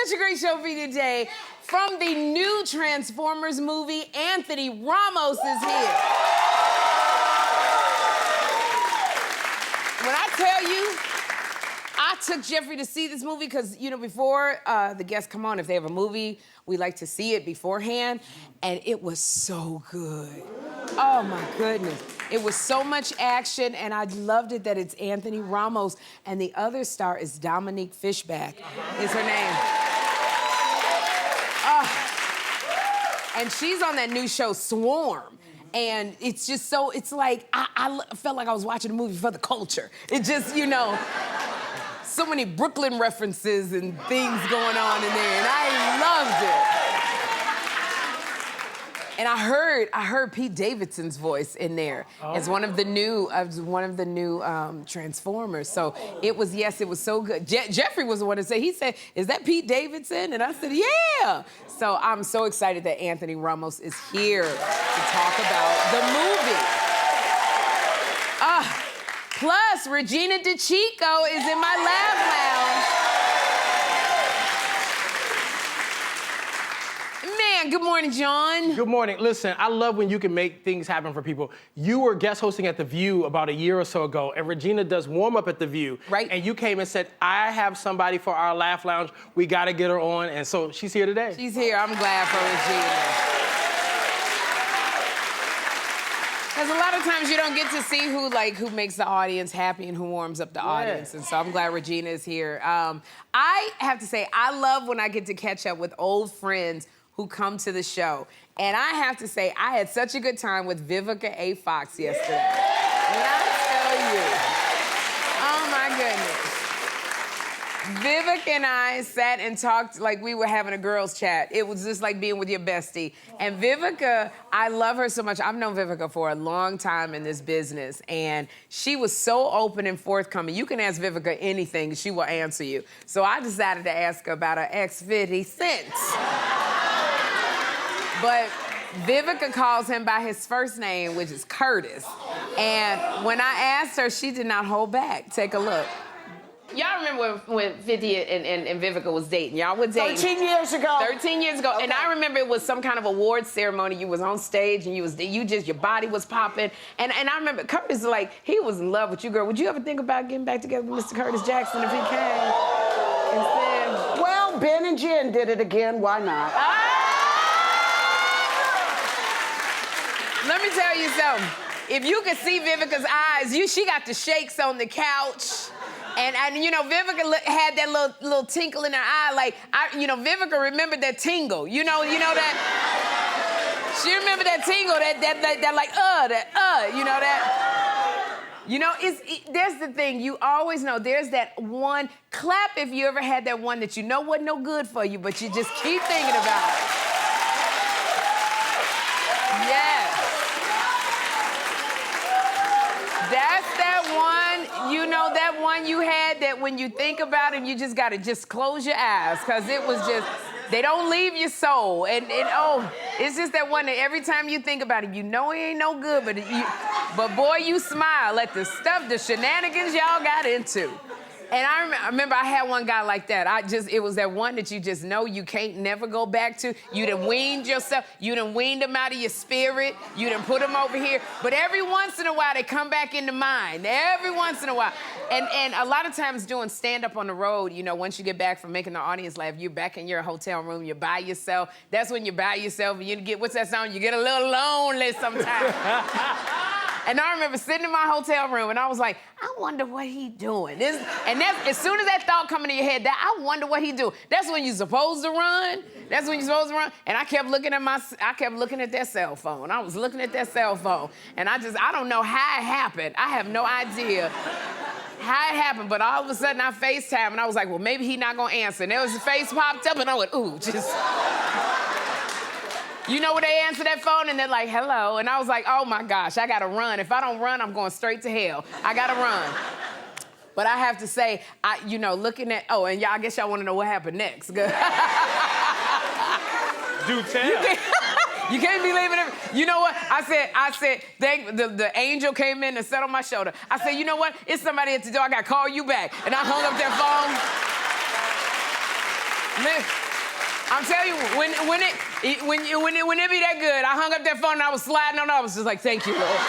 such a great show for you today. From the new Transformers movie, Anthony Ramos is here. When I tell you, I took Jeffrey to see this movie because, you know, before the guests come on, if they have a movie, we like to see it beforehand, and it was so good. Oh, my goodness. It was so much action, and I loved it that it's Anthony Ramos, and the other star is Dominique Fishback, is her name. And she's on that new show, Swarm. And it's just so, it's like, I felt like I was watching a movie for the culture. It just, you know, so many Brooklyn references and things going on in there, and I loved it. And I heard Pete Davidson's voice in there as one of the new Transformers. So it was, yes, it was so good. Jeffrey was the one to say, he said, "Is that Pete Davidson?" And I said, "Yeah." So I'm so excited that Anthony Ramos is here to talk about the movie. Plus, Regina DeChico is in my Laugh Lounge. Man, good morning, John. Good morning. Listen, I love when you can make things happen for people. You were guest hosting at The View about a year or so ago, and Regina does warm up at The View. Right. And you came and said, "I have somebody for our Laugh Lounge. We got to get her on." And so she's here today. She's here. I'm glad for Regina. Because a lot of times you don't get to see who makes the audience happy and who warms up the audience. And so I'm glad Regina is here. I have to say, I love when I get to catch up with old friends who come to the show. And I have to say, I had such a good time with Vivica A. Fox yesterday. When I tell you, oh my goodness. Vivica and I sat and talked like we were having a girls' chat. It was just like being with your bestie. And Vivica, I love her so much. I've known Vivica for a long time in this business, and she was so open and forthcoming. You can ask Vivica anything, she will answer you. So I decided to ask her about her ex 50 Cent. But Vivica calls him by his first name, which is Curtis. And when I asked her, she did not hold back. Take a look. Y'all remember when 50 and Vivica was dating? Y'all were dating. 13 years ago. 13 years ago. Okay. And I remember it was some kind of award ceremony. You was on stage and your body was popping. And I remember Curtis, like, he was in love with you, girl. Would you ever think about getting back together with Mr. Curtis Jackson if he came? Instead? Well, Ben and Jen did it again. Why not? Let me tell you something. If you could see Vivica's eyes, she got the shakes on the couch. And you know, Vivica had that little tinkle in her eye, like, Vivica remembered that tingle. You know that? She remembered that tingle, that you know that? You know, there's the thing, you always know, there's that one, clap if you ever had that one that you know wasn't no good for you, but you just keep thinking about it. Yes. That's that one, you know, that one you had that when you think about it, you just gotta just close your eyes, because it was just, they don't leave your soul. And it's just that one that every time you think about it, you know it ain't no good, but boy, you smile at the stuff, the shenanigans y'all got into. And I remember I had one guy like that. It was that one that you just know you can't never go back to. You done weaned yourself. You done weaned them out of your spirit. You done put them over here. But every once in a while, they come back into mind. Every once in a while. And a lot of times doing stand-up on the road, you know, once you get back from making the audience laugh, you're back in your hotel room, you're by yourself. That's when you're by yourself and you get, what's that song? You get a little lonely sometimes. And I remember sitting in my hotel room and I was like, I wonder what he doing. And that's, as soon as that thought come into your head, I wonder what he do. That's when you're supposed to run. That's when you're supposed to run. And I kept looking at that cell phone. I was looking at that cell phone. And I don't know how it happened. I have no idea how it happened, but all of a sudden I FaceTime and I was like, well, maybe he not gonna answer. And there was a face popped up and I went, ooh, just. You know when they answer that phone and they're like, hello. And I was like, oh my gosh, I gotta run. If I don't run, I'm going straight to hell. I gotta run. But I have to say, looking at, and I guess y'all wanna know what happened next. Do tell. You can't be leaving it. You know what? I said, the angel came in and sat on my shoulder. I said, you know what? It's somebody at the door. I gotta call you back. And I hung up that phone. I'm telling you, when it be that good, I hung up that phone and I was sliding on. I was just like, thank you, Lord.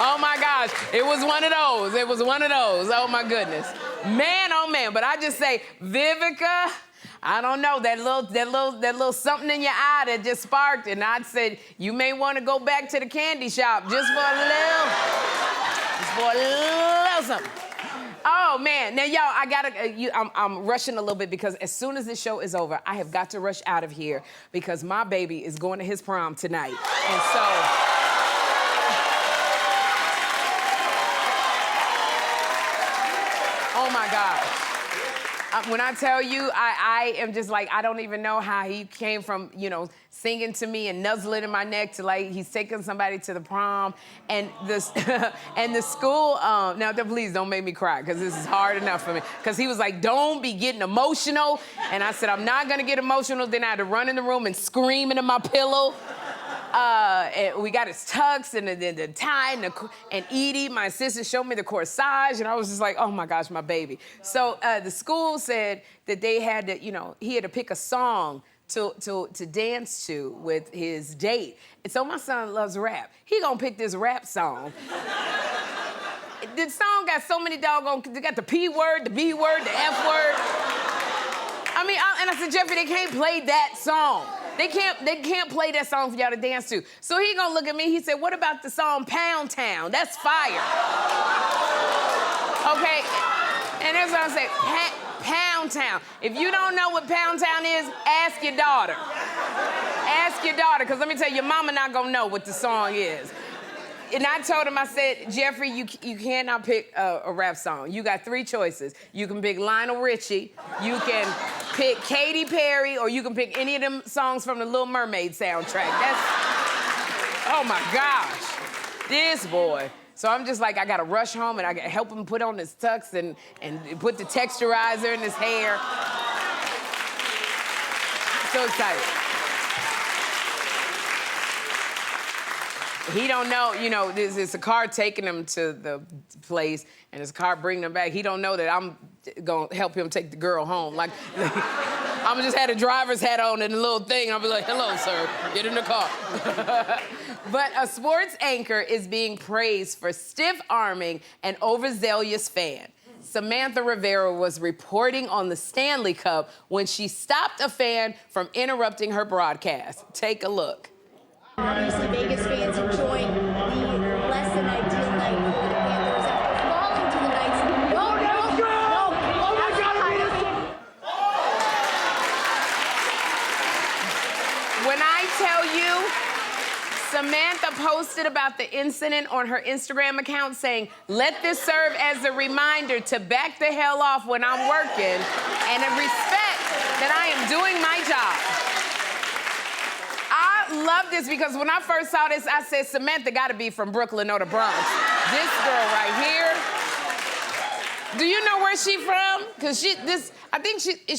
Oh my gosh, it was one of those. It was one of those. Oh my goodness, man, oh man. But I just say, Vivica, I don't know, that little something in your eye that just sparked, and I said you may want to go back to the candy shop just for a little something. Oh man, now y'all, I gotta. I'm rushing a little bit because as soon as this show is over, I have got to rush out of here because my baby is going to his prom tonight, and so. Oh my gosh. When I tell you, I am just like, I don't even know how he came from, singing to me and nuzzling in my neck to like, he's taking somebody to the prom. And the school, now please don't make me cry because this is hard enough for me. Because he was like, don't be getting emotional. And I said, I'm not gonna get emotional. Then I had to run in the room and scream into my pillow. And we got his tux and the tie and Edie, my sister, showed me the corsage, and I was just like, oh my gosh, my baby. So the school said that they had to, he had to pick a song to dance to with his date. And so my son loves rap. He gonna pick this rap song. The song got so many doggone, they got the P word, the B word, the F word. And I said, Jeffrey, they can't play that song. They can't play that song for y'all to dance to. So he gonna look at me, he said, what about the song Pound Town? That's fire. Okay, and that's what I say, Pound Town. If you don't know what Pound Town is, ask your daughter. Ask your daughter, because let me tell you, your mama not gonna know what the song is. And I told him, I said, Jeffrey, you cannot pick a rap song. You got 3 choices. You can pick Lionel Richie, you can pick Katy Perry, or you can pick any of them songs from the Little Mermaid soundtrack. Oh my gosh, this boy. So I'm just like, I gotta rush home and I gotta help him put on his tux and put the texturizer in his hair. So excited. He don't know, there's a car taking him to the place, and there's a car bringing him back. He don't know that I'm gonna help him take the girl home. Like, I'm just had a driver's hat on and a little thing. I'll be like, hello, sir, get in the car. But a sports anchor is being praised for stiff-arming an overzealous fan. Samantha Rivera was reporting on the Stanley Cup when she stopped a fan from interrupting her broadcast. Take a look. Obviously, Vegas fans enjoying the less than ideal night for the Panthers after falling to the Knights. No! Oh my God! When I tell you, Samantha posted about the incident on her Instagram account saying, let this serve as a reminder to back the hell off when I'm working and a respect that I am doing my job. I love this because when I first saw this, I said, Samantha gotta be from Brooklyn or the Bronx. This girl right here. Do you know where she from? Because is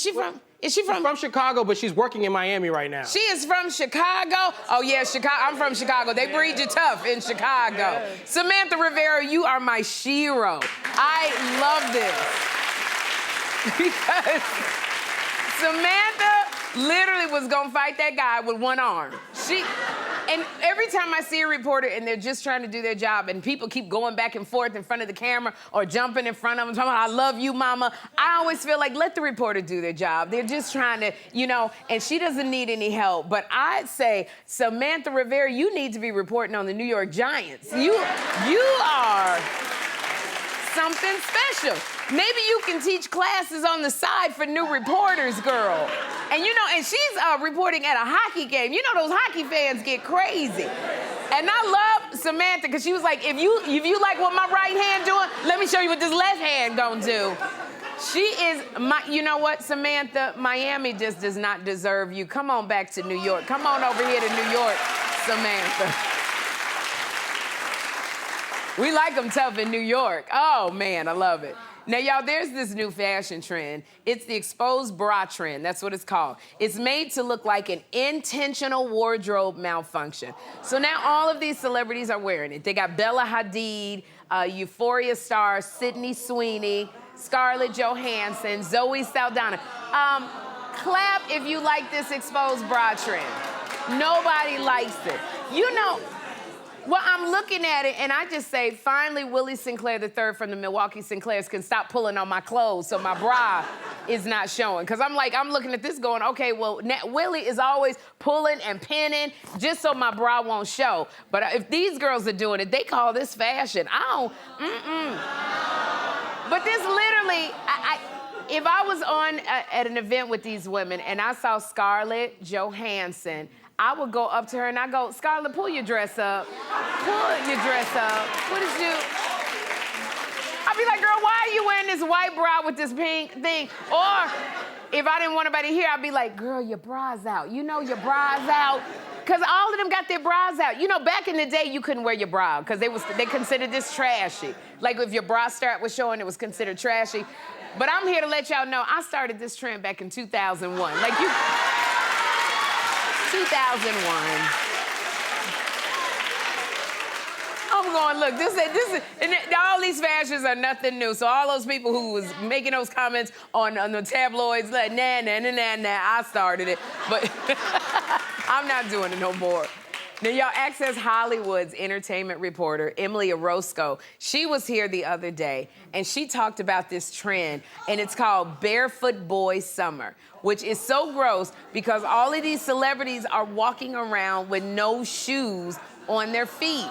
she from? She's from Chicago, but she's working in Miami right now. She is from Chicago? Oh yeah, Chicago. I'm from Chicago. They breed you tough in Chicago. Yeah. Samantha Rivera, you are my shero. I love this. Because Samantha literally was gonna fight that guy with one arm. And every time I see a reporter and they're just trying to do their job and people keep going back and forth in front of the camera or jumping in front of them, talking about, I love you, mama, I always feel like, let the reporter do their job. They're just trying to, and she doesn't need any help. But I'd say, Samantha Rivera, you need to be reporting on the New York Giants. You are something special. Maybe you can teach classes on the side for new reporters, girl. And and she's reporting at a hockey game. You know those hockey fans get crazy. And I love Samantha because she was like, if you like what my right hand doing, let me show you what this left hand gonna do. She is you know what, Samantha, Miami just does not deserve you. Come on back to New York. Come on over here to New York, Samantha. We like them tough in New York. Oh man, I love it. Now, y'all, there's this new fashion trend. It's the exposed bra trend. That's what it's called. It's made to look like an intentional wardrobe malfunction. So now all of these celebrities are wearing it. They got Bella Hadid, Euphoria star Sydney Sweeney, Scarlett Johansson, Zoe Saldana. Clap if you like this exposed bra trend. Nobody likes it. You know, well, I'm looking at it and I just say, finally, Willie Sinclair III from the Milwaukee Sinclairs can stop pulling on my clothes so my bra is not showing. Because I'm looking at this going, okay, well, Willie is always pulling and pinning just so my bra won't show. But if these girls are doing it, they call this fashion. I don't, But this literally, if I was on at an event with these women and I saw Scarlett Johansson, I would go up to her and I go, Scarlett, pull your dress up. Pull your dress up. What is you? I'd be like, girl, why are you wearing this white bra with this pink thing? Or if I didn't want nobody here, I'd be like, girl, your bra's out. You know your bra's out. Because all of them got their bras out. You know, back in the day, you couldn't wear your bra because they considered this trashy. Like if your bra strap was showing, it was considered trashy. But I'm here to let y'all know, I started this trend back in 2001. Like 2001. I'm going, look, this is, and all these fashions are nothing new. So all those people who was making those comments on the tabloids, like, nah, I started it. But I'm not doing it no more. Now, y'all, Access Hollywood's entertainment reporter, Emily Orozco, she was here the other day, and she talked about this trend, and it's called Barefoot Boy Summer, which is so gross because all of these celebrities are walking around with no shoes on their feet.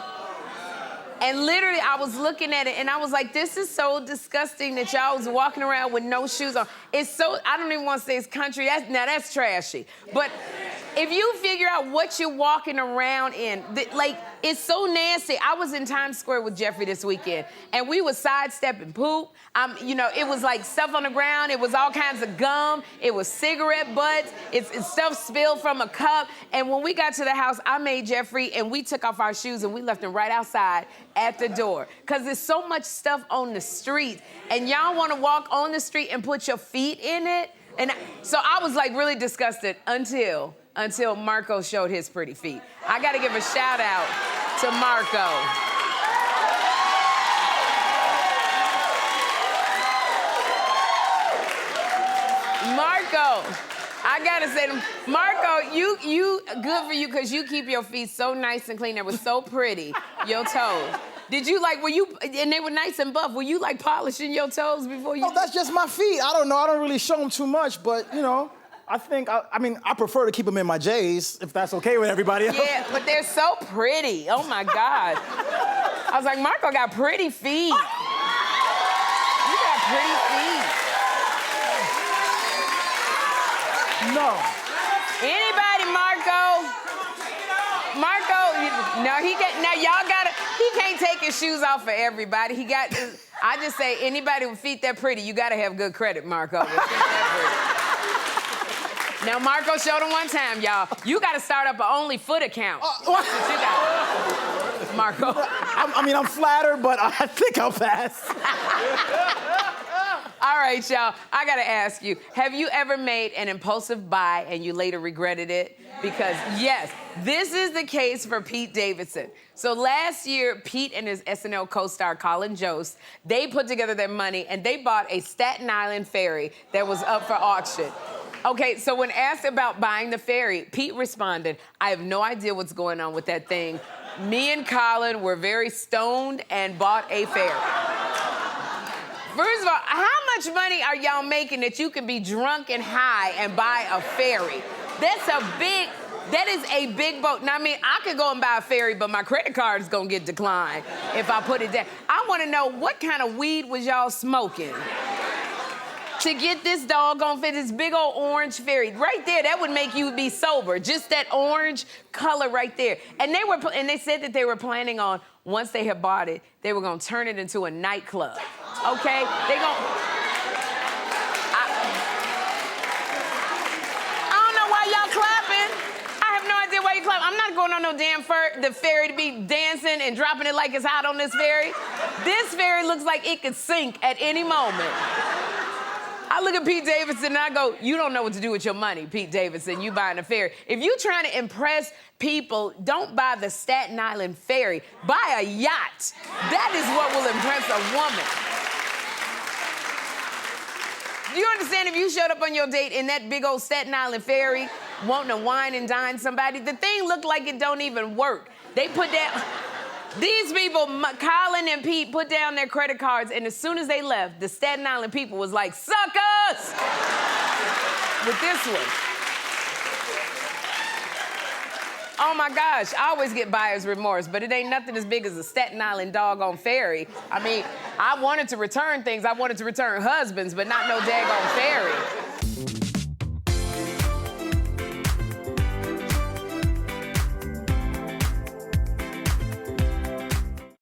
And literally, I was looking at it, and I was like, this is so disgusting that y'all was walking around with no shoes on. It's so, I don't even want to say it's country. That's trashy. But if you figure out what you're walking around in, it's so nasty. I was in Times Square with Jeffrey this weekend, and we was sidestepping poop. It was like stuff on the ground. It was all kinds of gum. It was cigarette butts. It's stuff spilled from a cup. And when we got to the house, I made Jeffrey, and we took off our shoes, and we left them right outside at the door. Because there's so much stuff on the street, and y'all want to walk on the street and put your feet in it. And so I was like really disgusted until Marco showed his pretty feet. I gotta give a shout out to Marco. Marco, I gotta say to Marco, you good for you because you keep your feet so nice and clean. They were so pretty, your toes. Did you and they were nice and buff, were you polishing your toes before you? No, that's just my feet. I don't know, I don't really show them too much, but I think, I prefer to keep them in my J's, if that's okay with everybody else. Yeah, but they're so pretty. Oh, my God. I was like, Marco got pretty feet. You got pretty feet. No. Anybody, Marco? He can't take his shoes off for everybody. I just say, anybody with feet that pretty, you gotta have good credit, Marco. Now, Marco showed him one time, y'all. You got to start up an only foot account. That's what you got. Marco. I'm flattered, but I think I'll pass. All right, y'all. I got to ask you, have you ever made an impulsive buy and you later regretted it? Because, yes, this is the case for Pete Davidson. So last year, Pete and his SNL co-star Colin Jost, they put together their money and they bought a Staten Island Ferry that was up for auction. Okay, so when asked about buying the ferry, Pete responded, I have no idea what's going on with that thing. Me and Colin were very stoned and bought a ferry. First of all, how much money are y'all making that you can be drunk and high and buy a ferry? That is a big boat. Now, I could go and buy a ferry, but my credit card is gonna get declined if I put it down. I wanna know what kind of weed was y'all smoking to get this doggone fit, this big old orange ferry. Right there, that would make you be sober. Just that orange color right there. And they said that they were planning on, once they had bought it, they were gonna turn it into a nightclub. Okay? I don't know why y'all clapping. I have no idea why you clapping. I'm not going on no damn the ferry to be dancing and dropping it like it's hot on this ferry. This ferry looks like it could sink at any moment. I look at Pete Davidson and I go, you don't know what to do with your money, Pete Davidson. You buying a ferry. If you're trying to impress people, don't buy the Staten Island Ferry. Buy a yacht. That is what will impress a woman. Do you understand if you showed up on your date in that big old Staten Island Ferry, wanting to wine and dine somebody, the thing looked like it don't even work. They put that... These people, Colin and Pete, put down their credit cards, and as soon as they left, the Staten Island people was like, suckers! With this one. Oh my gosh, I always get buyer's remorse, but it ain't nothing as big as a Staten Island doggone ferry. I mean, I wanted to return things. I wanted to return husbands, but not no daggone ferry.